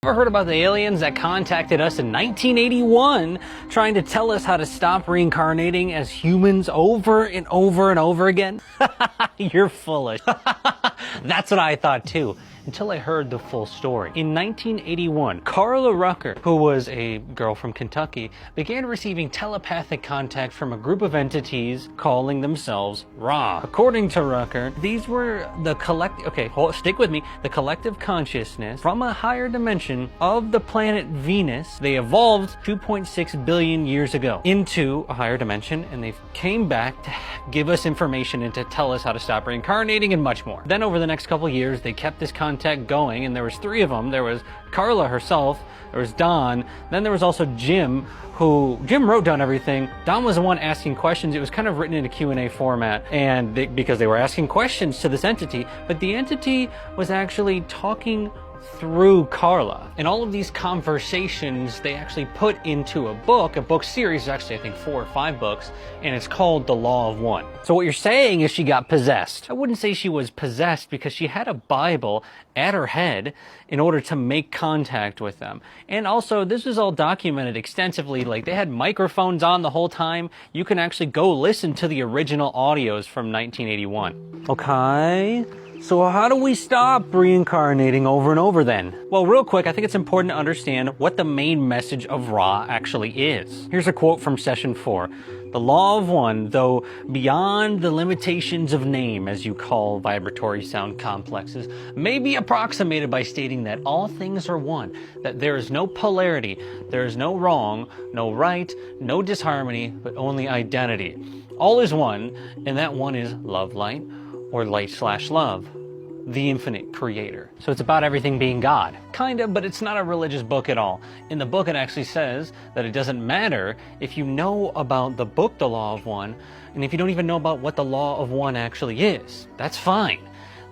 Ever heard about the aliens that contacted us in 1981 trying to tell us how to stop reincarnating as humans over and over and over again? You're foolish. That's what I thought too, until I heard the full story. In 1981, Carla Rucker, who was a girl from Kentucky, began receiving telepathic contact from a group of entities calling themselves Ra. According to Rucker, these were the stick with me, the collective consciousness from a higher dimension of the planet Venus. They evolved 2.6 billion years ago into a higher dimension, and they came back to give us information and to tell us how to stop reincarnating and much more. Then over the next couple years, they kept this contact going, and there was three of them. There was Carla herself, there was Don, then there was also Jim, Jim wrote down everything. Don was the one asking questions. It was kind of written in a Q&A format, and because they were asking questions to this entity, but the entity was actually talking through Carla. And all of these conversations they actually put into a book series, actually I think 4 or 5 books, and it's called The Law of One. So what you're saying is she got possessed. I wouldn't say she was possessed because she had a Bible at her head in order to make contact with them. And also this was all documented extensively, like they had microphones on the whole time. You can actually go listen to the original audios from 1981. Okay. So how do we stop reincarnating over and over then? Well, real quick, I think it's important to understand what the main message of Ra actually is. Here's a quote from session 4. The law of one, though beyond the limitations of name, as you call vibratory sound complexes, may be approximated by stating that all things are one, that there is no polarity, there is no wrong, no right, no disharmony, but only identity. All is one, and that one is love light, or light/love, the infinite creator. So it's about everything being God. Kind of, but it's not a religious book at all. In the book it actually says that it doesn't matter if you know about the book, The Law of One, and if you don't even know about what the Law of One actually is. That's fine.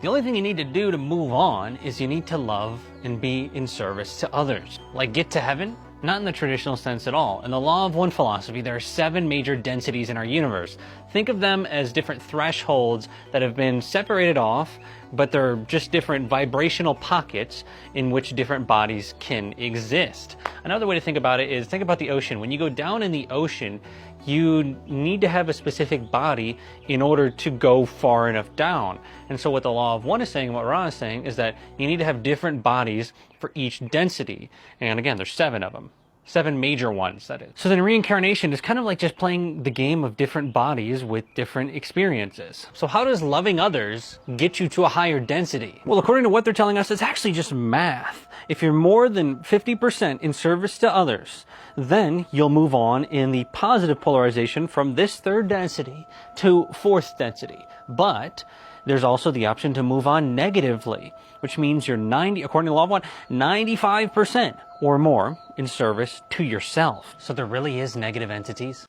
The only thing you need to do to move on is you need to love and be in service to others. Like get to heaven? Not in the traditional sense at all. In the Law of One philosophy, there are 7 major densities in our universe. Think of them as different thresholds that have been separated off, but they're just different vibrational pockets in which different bodies can exist. Another way to think about it is think about the ocean. When you go down in the ocean, you need to have a specific body in order to go far enough down. And so what the Law of One is saying, what Ra is saying, is that you need to have different bodies for each density. And again, there's 7 of them. 7 major ones, that is. So then reincarnation is kind of like just playing the game of different bodies with different experiences. So how does loving others get you to a higher density? Well, according to what they're telling us, it's actually just math. If you're more than 50% in service to others, then you'll move on in the positive polarization from this 3rd density to 4th density. But there's also the option to move on negatively, which means you're according to the Law of One, 95% or more in service to yourself. So there really is negative entities.